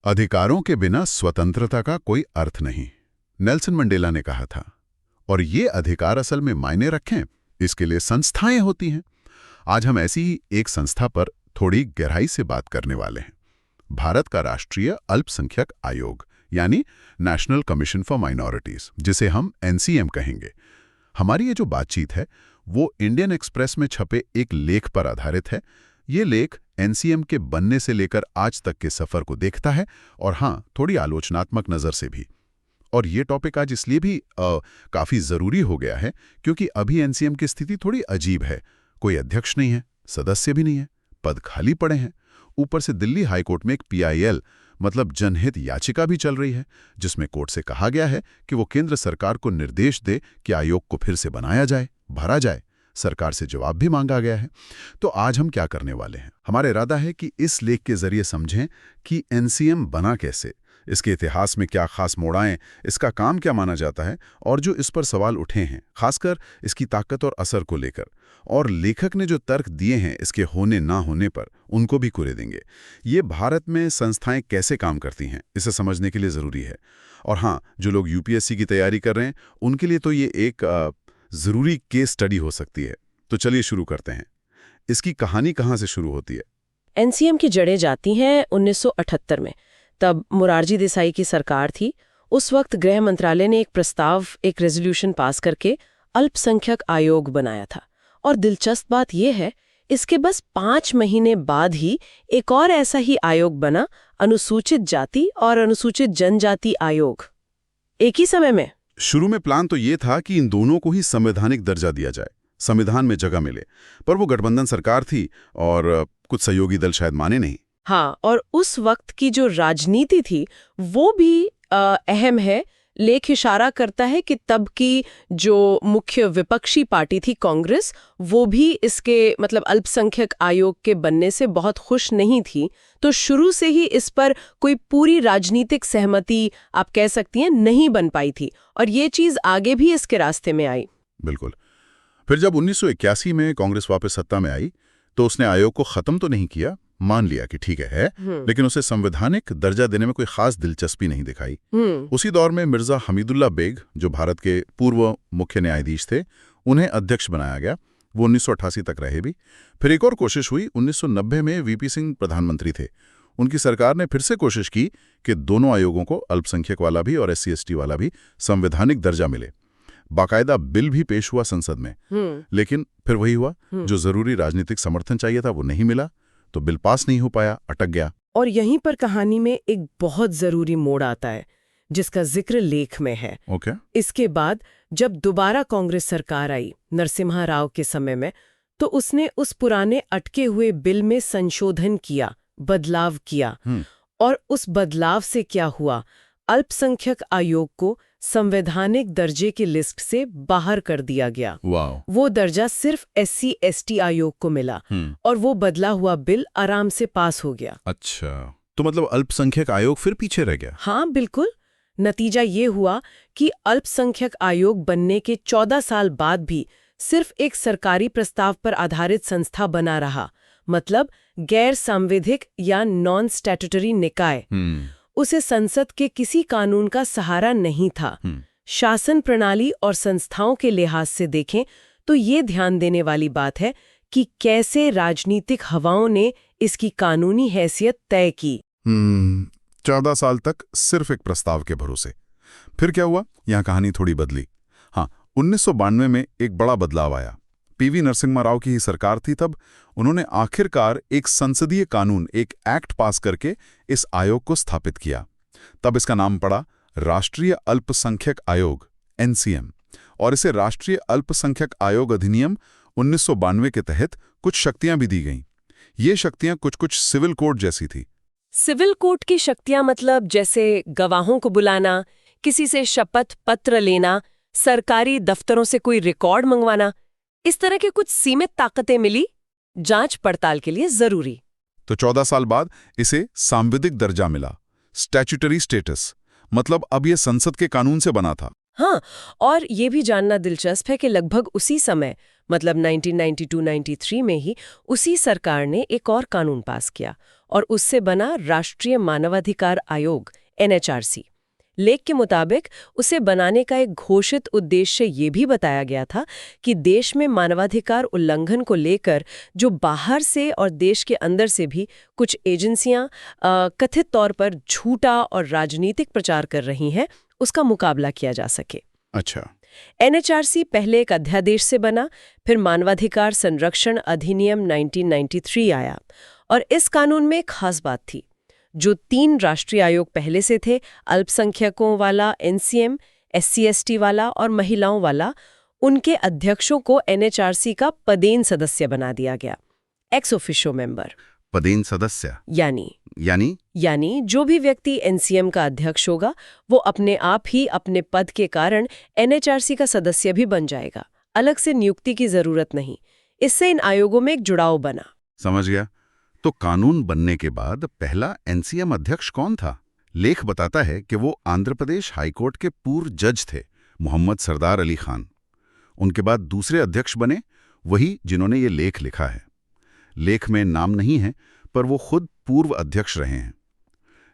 अधिकारों के बिना स्वतंत्रता का कोई अर्थ नहीं, नेल्सन मंडेला ने कहा था। और ये अधिकार असल में मायने रखें, इसके लिए संस्थाएं होती हैं। आज हम ऐसी ही एक संस्था पर थोड़ी गहराई से बात करने वाले हैं। भारत का राष्ट्रीय अल्पसंख्यक आयोग, यानी नेशनल कमीशन फॉर माइनॉरिटीज, जिसे हम एनसीएम कहेंगे। हमारी ये जो बातचीत है वो इंडियन एक्सप्रेस में छपे एक लेख पर आधारित है। ये लेख एनसीएम के बनने से लेकर आज तक के सफर को देखता है, और हाँ, थोड़ी आलोचनात्मक नज़र से भी। और ये टॉपिक आज इसलिए भी काफ़ी ज़रूरी हो गया है क्योंकि अभी एनसीएम की स्थिति थोड़ी अजीब है। कोई अध्यक्ष नहीं है, सदस्य भी नहीं है, पद खाली पड़े हैं। ऊपर से दिल्ली हाईकोर्ट में एक पीआईएल मतलब जनहित याचिका भी चल रही है, जिसमें कोर्ट से कहा गया है कि वो केंद्र सरकार को निर्देश दे कि आयोग को फिर से बनाया जाए, भरा जाए। सरकार से जवाब भी मांगा गया है। तो आज हम क्या करने वाले हैं? हमारा इरादा है कि इस लेख के जरिए समझें कि एनसीएम बना कैसे, इसके इतिहास में क्या खास मोड़ आए, इसका काम क्या माना जाता है, और जो इस पर सवाल उठे हैं, खासकर इसकी ताकत और असर को लेकर। और लेखक ने जो तर्क दिए हैं इसके होने ना होने पर, उनको भी कुरे देंगे। ये भारत में संस्थाएं कैसे काम करती हैं, इसे समझने के लिए ज़रूरी है। और हाँ, जो लोग यूपीएससी की तैयारी कर रहे हैं, उनके लिए तो ये एक ज़रूरी केस स्टडी हो सकती है। तो चलिए शुरू करते हैं। इसकी कहानी कहाँ से शुरू होती है? एनसीएम की जड़ें जाती हैं 1978 में। तब मोरारजी देसाई की सरकार थी। उस वक्त गृह मंत्रालय ने एक रेजोल्यूशन पास करके अल्पसंख्यक आयोग बनाया था। और दिलचस्प बात यह है, इसके बस 5 महीने बाद ही एक और ऐसा ही आयोग बना, अनुसूचित जाति और अनुसूचित जनजाति आयोग, एक ही समय में। शुरू में प्लान तो ये था कि इन दोनों को ही संवैधानिक दर्जा दिया जाए, संविधान में जगह मिले। पर वो गठबंधन सरकार थी और कुछ सहयोगी दल शायद माने नहीं। हाँ, और उस वक्त की जो राजनीति थी वो भी अहम है। लेख इशारा करता है कि तब की जो मुख्य विपक्षी पार्टी थी कांग्रेस, वो भी इसके मतलब अल्पसंख्यक आयोग के बनने से बहुत खुश नहीं थी। तो शुरू से ही इस पर कोई पूरी राजनीतिक सहमति, आप कह सकती हैं, नहीं बन पाई थी। और ये चीज आगे भी इसके रास्ते में आई। बिल्कुल। फिर जब 1981 में कांग्रेस वापस सत्ता में आई तो उसने आयोग को खत्म तो नहीं किया, मान लिया कि ठीक है, लेकिन उसे संवैधानिक दर्जा देने में कोई खास दिलचस्पी नहीं दिखाई। उसी दौर में मिर्जा हमीदुल्ला बेग, जो भारत के पूर्व मुख्य न्यायाधीश थे, उन्हें अध्यक्ष बनाया गया। वो 1988 तक रहे भी। फिर एक और कोशिश हुई। 1990 में वीपी सिंह प्रधानमंत्री थे। उनकी सरकार ने फिर से कोशिश की कि दोनों आयोगों को, अल्पसंख्यक वाला भी और SC/ST वाला भी, संवैधानिक दर्जा मिले। बाकायदा बिल भी पेश हुआ संसद में। लेकिन फिर वही हुआ, जो जरूरी राजनीतिक समर्थन चाहिए था वो नहीं मिला, तो बिल पास नहीं हो पाया, अटक गया। और यहीं पर कहानी में एक बहुत जरूरी मोड़ आता है, जिसका जिक्र लेख में है। इसके बाद जब दोबारा कांग्रेस सरकार आई नरसिम्हा राव के समय में, तो उसने उस पुराने अटके हुए बिल में संशोधन किया, बदलाव किया। और उस बदलाव से क्या हुआ? अल्पसंख्यक आयोग को संवैधानिक दर्जे की लिस्ट से बाहर कर दिया गया। वो दर्जा सिर्फ SC/ST आयोग को मिला, और वो बदला हुआ बिल आराम से पास हो गया। अच्छा, तो मतलब अल्पसंख्यक आयोग फिर पीछे रह गया? हाँ, बिल्कुल। नतीजा ये हुआ कि अल्पसंख्यक आयोग बनने के 14 साल बाद भी सिर्फ एक सरकारी प्रस्ताव पर आधारित संस्था बना रहा, मतलब गैर सांविधिक या नॉन स्टैट्यूटरी निकाय। उसे संसद के किसी कानून का सहारा नहीं था। शासन प्रणाली और संस्थाओं के लिहाज से देखें तो ये ध्यान देने वाली बात है कि कैसे राजनीतिक हवाओं ने इसकी कानूनी हैसियत तय की। 14 साल तक सिर्फ एक प्रस्ताव के भरोसे। फिर क्या हुआ? यहाँ कहानी थोड़ी बदली। हाँ, 1992 में एक बड़ा बदलाव आया। PV नरसिम्हा राव की ही सरकार थी तब। उन्होंने आखिरकार एक संसदीय कानून, एक एक्ट पास करके इस आयोग को स्थापित किया। तब इसका नाम पड़ा राष्ट्रीय अल्पसंख्यक आयोग, NCM। और इसे राष्ट्रीय अल्पसंख्यक आयोग अधिनियम 1992 के तहत कुछ शक्तियां भी दी गईं। ये शक्तियां कुछ सिविल कोर्ट जैसी थी। सिविल कोर्ट की शक्तियां मतलब जैसे गवाहों को बुलाना, किसी से शपथ पत्र लेना, सरकारी दफ्तरों से कोई रिकॉर्ड मंगवाना, इस तरह के कुछ सीमित ताकतें मिली, जांच पड़ताल के लिए जरूरी। तो 14 साल बाद इसे सांविधिक दर्जा मिला, स्टैट्यूटरी स्टेटस। मतलब अब ये संसद के कानून से बना था। हाँ, और ये भी जानना दिलचस्प है कि लगभग उसी समय, मतलब 1992-93 में ही उसी सरकार ने एक और कानून पास किया, और उससे बना राष्ट्रीय मानवाधिकार आयोग NHRC। लेख के मुताबिक उसे बनाने का एक घोषित उद्देश्य ये भी बताया गया था कि देश में मानवाधिकार उल्लंघन को लेकर जो बाहर से और देश के अंदर से भी कुछ एजेंसियां कथित तौर पर झूठा और राजनीतिक प्रचार कर रही हैं, उसका मुकाबला किया जा सके। अच्छा। NHRC पहले एक अध्यादेश से बना, फिर मानवाधिकार संरक्षण अधिनियम 1993 आया और इस कानून में एक खास बात थी। जो 3 राष्ट्रीय आयोग पहले से थे, अल्पसंख्यकों वाला NCM, SC/ST वाला और महिलाओं वाला, उनके अध्यक्षों को NHRC का पदेन सदस्य बना दिया गया, एक्स ऑफिशियो मेंबर। पदेन सदस्य यानी जो भी व्यक्ति NCM का अध्यक्ष होगा वो अपने आप ही अपने पद के कारण NHRC का सदस्य भी बन जाएगा, अलग से नियुक्ति की जरूरत नहीं। इससे इन आयोगों में एक जुड़ाव बना। समझ गया। तो कानून बनने के बाद पहला NCM अध्यक्ष कौन था? लेख बताता है कि वो आंध्र प्रदेश हाईकोर्ट के पूर्व जज थे, मोहम्मद सरदार अली खान। उनके बाद दूसरे अध्यक्ष बने वही जिन्होंने ये लेख लिखा है। लेख में नाम नहीं है, पर वो खुद पूर्व अध्यक्ष रहे हैं।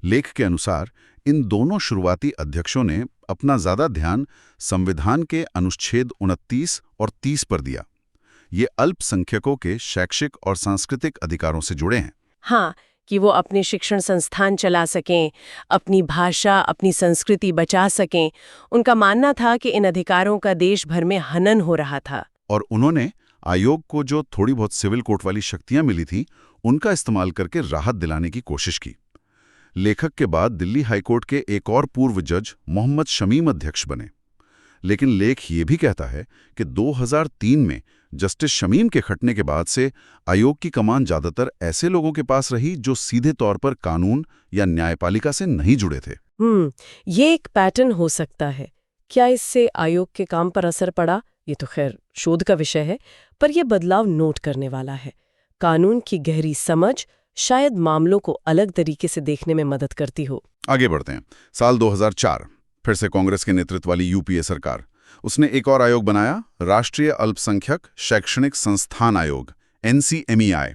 लेख के अनुसार इन दोनों शुरुआती अध्यक्षों ने अपना ज्यादा ध्यान संविधान के अनुच्छेद 29 और 30 पर दिया। ये अल्पसंख्यकों के शैक्षिक और सांस्कृतिक अधिकारों से जुड़े हैं। हाँ, कि वो अपने शिक्षण संस्थान चला सकें, अपनी भाषा, अपनी संस्कृति बचा सकें। उनका मानना था कि इन अधिकारों का देश भर में हनन हो रहा था। और उन्होंने आयोग को जो थोड़ी बहुत सिविल कोर्ट वाली शक्तियां मिली थी, उनका इस्तेमाल करके राहत दिलाने की कोशिश की। लेखक के बाद दिल्ली हाईकोर्ट के एक और पूर्व जज मोहम्मद शमीम अध्यक्ष बने। लेकिन लेख ये भी कहता है कि 2003 में जस्टिस शमीम के खटने के बाद से आयोग की कमान ज्यादातर ऐसे लोगों के पास रही जो सीधे तौर पर कानून या न्यायपालिका से नहीं जुड़े थे। ये एक पैटर्न हो सकता है। क्या इससे आयोग के काम पर असर पड़ा? ये तो खैर शोध का विषय है, पर यह बदलाव नोट करने वाला है। कानून की गहरी समझ शायद मामलों को अलग तरीके से देखने में मदद करती हो। आगे बढ़ते हैं। साल 2004 फिर से कांग्रेस के नेतृत्व वाली यूपीए सरकार, उसने एक और आयोग बनाया, राष्ट्रीय अल्पसंख्यक शैक्षणिक संस्थान आयोग NCMEI।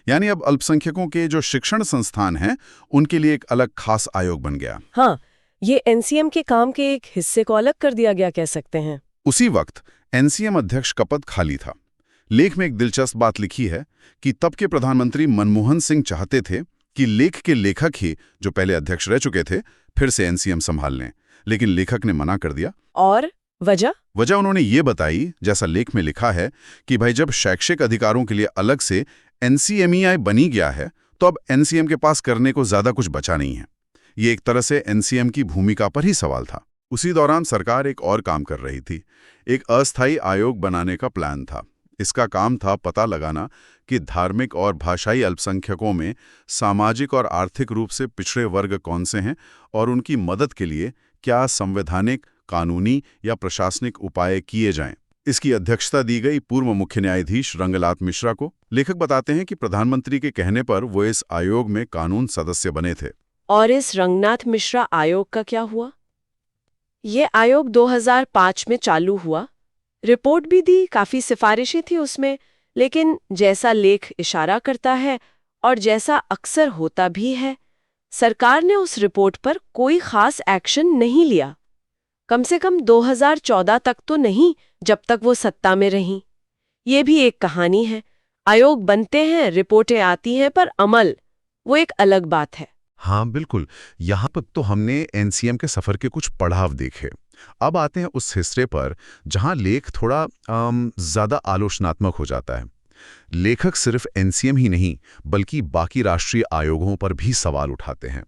यानी अब अल्पसंख्यकों के जो शिक्षण संस्थान हैं उनके लिए एक अलग खास आयोग बन गया। हाँ, ये NCM के काम के एक हिस्से को अलग कर दिया गया, कह सकते हैं। उसी वक्त NCM अध्यक्ष का पद खाली था। लेख में एक दिलचस्प बात लिखी है कि तब के प्रधानमंत्री मनमोहन सिंह चाहते थे कि लेख के लेखक ही, जो पहले अध्यक्ष रह चुके थे, फिर से NCM संभाल लें, लेकिन लेखक ने मना कर दिया। और वजह उन्होंने ये बताई, जैसा लेख में लिखा है, कि भाई जब शैक्षिक अधिकारों के लिए अलग से NCMEI बनी गया है तो अब NCM के पास करने को ज्यादा कुछ बचा नहीं है। ये एक तरह से NCM की भूमिका पर ही सवाल था। उसी दौरान सरकार एक और काम कर रही थी। एक अस्थायी आयोग बनाने का प्लान था। इसका काम था पता लगाना कि धार्मिक और भाषाई अल्पसंख्यकों में सामाजिक और आर्थिक रूप से पिछड़े वर्ग कौन से हैं और उनकी मदद के लिए क्या संवैधानिक, कानूनी या प्रशासनिक उपाय किए जाएं। इसकी अध्यक्षता दी गई पूर्व मुख्य न्यायाधीश रंगनाथ मिश्रा को। लेखक बताते हैं कि प्रधानमंत्री के कहने पर वो इस आयोग में कानून सदस्य बने थे। और इस रंगनाथ मिश्रा आयोग का क्या हुआ? ये आयोग 2005 में चालू हुआ, रिपोर्ट भी दी, काफी सिफारिशें थी उसमें, लेकिन जैसा लेख इशारा करता है और जैसा अक्सर होता भी है, सरकार ने उस रिपोर्ट पर कोई खास एक्शन नहीं लिया। कम से कम 2014 तक तो नहीं, जब तक वो सत्ता में रहीं। ये भी एक कहानी है। आयोग बनते हैं, रिपोर्टें आती हैं, पर अमल वो एक अलग बात है। हाँ बिल्कुल। यहाँ पर तो हमने NCM के सफर के कुछ पड़ाव देखे। अब आते हैं उस हिस्से पर जहाँ लेख थोड़ा ज्यादा आलोचनात्मक हो जाता है। लेखक सिर्फ NCM ही नहीं बल्कि बाकी राष्ट्रीय आयोगों पर भी सवाल उठाते हैं।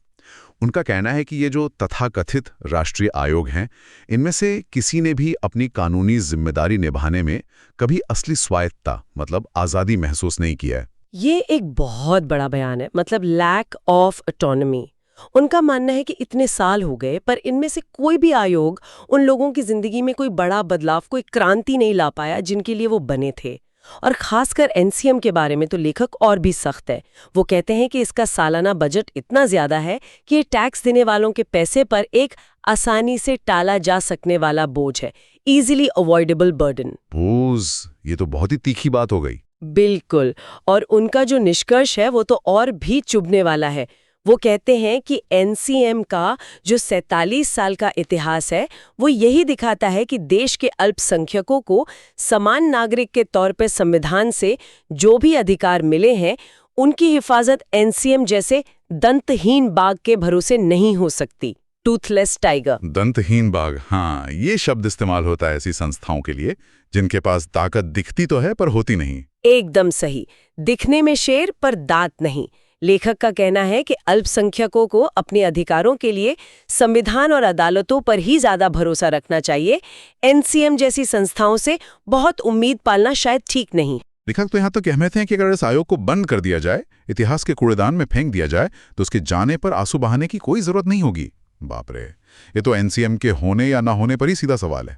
उनका कहना है कि ये जो तथाकथित राष्ट्रीय आयोग हैं, इनमें से किसी ने भी अपनी कानूनी जिम्मेदारी निभाने में कभी असली स्वायत्तता मतलब आज़ादी महसूस नहीं किया है। ये एक बहुत बड़ा बयान है, मतलब लैक ऑफ ऑटोनॉमी। उनका मानना है कि इतने साल हो गए पर इनमें से कोई भी आयोग उन लोगों की जिंदगी में कोई बड़ा बदलाव, कोई क्रांति नहीं ला पाया जिनके लिए वो बने थे। और खासकर NCM के बारे में तो लेखक और भी सख्त है। वो कहते हैं कि इसका सालाना बजट इतना ज्यादा है कि ये टैक्स देने वालों के पैसे पर एक आसानी से टाला जा सकने वाला बोझ है, इजीली अवॉइडेबल बर्डन। बोझ, ये तो बहुत ही तीखी बात हो गई। बिल्कुल। और उनका जो निष्कर्ष है वो तो और भी चुभने वाला है। वो कहते हैं कि एनसीएम का जो 47 साल का इतिहास है वो यही दिखाता है कि देश के अल्पसंख्यकों को समान नागरिक के तौर पर संविधान से जो भी अधिकार मिले हैं उनकी हिफाजत एनसीएम जैसे दंतहीन बाघ के भरोसे नहीं हो सकती। Toothless tiger. दंतहीन बाघ, हाँ, ये शब्द इस्तेमाल होता है ऐसी संस्थाओं के लिए जिनके पास ताकत दिखती तो है पर होती नहीं। एकदम सही। दिखने में शेर पर दांत नहीं। लेखक का कहना है कि अल्पसंख्यकों को अपने अधिकारों के लिए संविधान और अदालतों पर ही ज्यादा भरोसा रखना चाहिए। एनसीएम जैसी संस्थाओं से बहुत उम्मीद पालना शायद ठीक नहीं। लेखक तो यहाँ तो कहते हैं कि अगर इस आयोग को बंद कर दिया जाए, इतिहास के कूड़ेदान में फेंक दिया जाए, तो उसके जाने पर आंसू बहाने की कोई जरूरत नहीं होगी। बाप रे, ये तो एनसीएम के होने या ना होने पर ही सीधा सवाल है।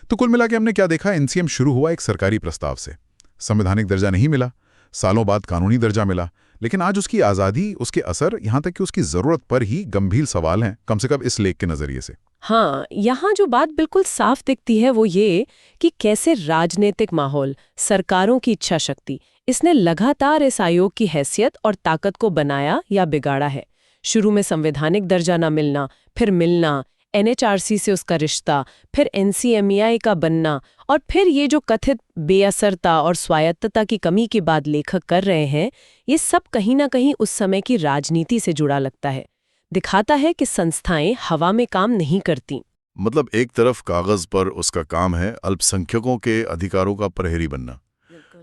तो कुल मिला के हमने क्या देखा? एनसीएम शुरू हुआ एक सरकारी प्रस्ताव से, संवैधानिक दर्जा नहीं मिला, सालों बाद कानूनी दर्जा मिला, लेकिन आज उसकी आज़ादी, उसके असर, यहाँ तक कि उसकी ज़रूरत पर ही गंभीर सवाल हैं, कम से कम इस लेख के नज़रिए से। हाँ, यहाँ जो बात बिल्कुल साफ दिखती है वो ये कि कैसे राजनीतिक माहौल, सरकारों की इच्छा शक्ति, इसने लगातार इस आयोग की हैसियत और ताकत को बनाया या बिगाड़ा है। शुरू में संवैधानिक दर्जा न मिलना, फिर मिलना, एनएचआरसी से उसका रिश्ता, फिर एनसीएमईआई का बनना, और फिर ये जो कथित बेअसरता और स्वायत्तता की कमी की बात लेखक कर रहे हैं, ये सब कहीं ना कहीं उस समय की राजनीति से जुड़ा लगता है। दिखाता है कि संस्थाएं हवा में काम नहीं करती। मतलब एक तरफ कागज पर उसका काम है अल्पसंख्यकों के अधिकारों का प्रहरी बनना,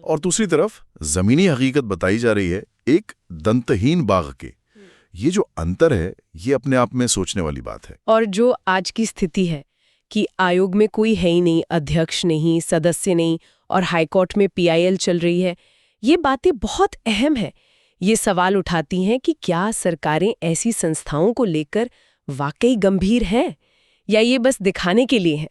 और दूसरी तरफ जमीनी हकीकत बताई जा रही है एक दंतहीन बाघ के। ये जो अंतर है, ये अपने आप में सोचने वाली बात है। और जो आज की स्थिति है कि आयोग में कोई है ही नहीं, अध्यक्ष नहीं, सदस्य नहीं, और हाईकोर्ट में पीआईएल चल रही है, ये बातें बहुत अहम है। ये सवाल उठाती हैं कि क्या सरकारें ऐसी संस्थाओं को लेकर वाकई गंभीर हैं या ये बस दिखाने के लिए है।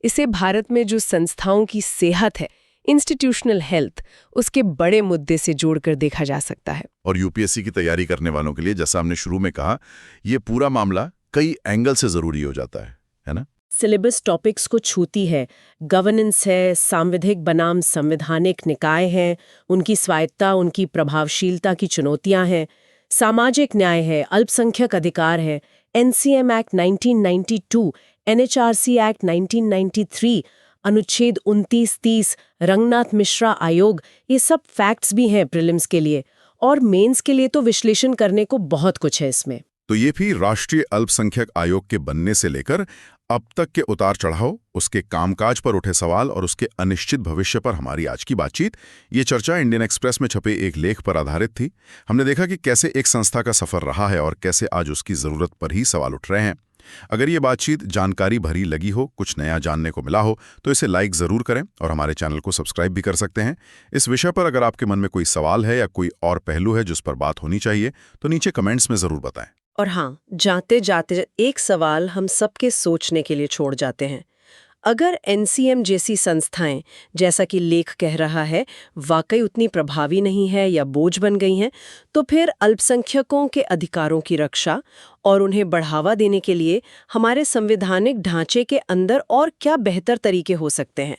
इसे भारत में जो संस्थाओं की सेहत है, इंस्टीट्यूशनल हेल्थ, उसके बड़े मुद्दे से जोड़कर देखा जा सकता है। और यूपीएससी की तैयारी करने वालों के लिए, जैसा हमने शुरू में कहा, ये पूरा मामला कई एंगल से जरूरी हो जाता है ना? सिलेबस टॉपिक्स को छूती है। गवर्नेंस है, सांविधिक बनाम संवैधानिक निकाय हैं, उनकी स्वायत्तता, उनकी प्रभावशीलता की चुनौतियां हैं, सामाजिक न्याय है, अल्पसंख्यक अधिकार है, एनसीएम एक्ट 1992, एनएचआरसी एक्ट 1993, अनुच्छेद 29-30, रंगनाथ मिश्रा आयोग, ये सब फैक्ट्स भी हैं प्रीलिम्स के लिए, और मेंस के लिए तो विश्लेषण करने को बहुत कुछ है इसमें। तो ये भी राष्ट्रीय अल्पसंख्यक आयोग के बनने से लेकर अब तक के उतार चढ़ाव, उसके कामकाज पर उठे सवाल और उसके अनिश्चित भविष्य पर हमारी आज की बातचीत, ये चर्चा इंडियन एक्सप्रेस में छपे एक लेख पर आधारित थी। हमने देखा कि कैसे एक संस्था का सफर रहा है और कैसे आज उसकी जरूरत पर ही सवाल उठ रहे हैं। अगर ये बातचीत जानकारी भरी लगी हो, कुछ नया जानने को मिला हो, तो इसे लाइक जरूर करें और हमारे चैनल को सब्सक्राइब भी कर सकते हैं। इस विषय पर अगर आपके मन में कोई सवाल है या कोई और पहलू है जिस पर बात होनी चाहिए, तो नीचे कमेंट्स में जरूर बताएं। और हाँ, जाते जाते एक सवाल हम सबके सोचने के लिए छोड़ जाते हैं। अगर एनसीएम जैसी संस्थाएं, जैसा कि लेख कह रहा है, वाकई उतनी प्रभावी नहीं है या बोझ बन गई हैं, तो फिर अल्पसंख्यकों के अधिकारों की रक्षा और उन्हें बढ़ावा देने के लिए हमारे संवैधानिक ढांचे के अंदर और क्या बेहतर तरीके हो सकते हैं?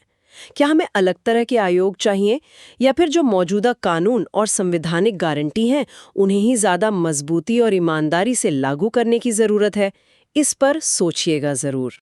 क्या हमें अलग तरह के आयोग चाहिए, या फिर जो मौजूदा कानून और संवैधानिक गारंटी हैं उन्हें ही ज़्यादा मजबूती और ईमानदारी से लागू करने की ज़रूरत है? इस पर सोचिएगा ज़रूर।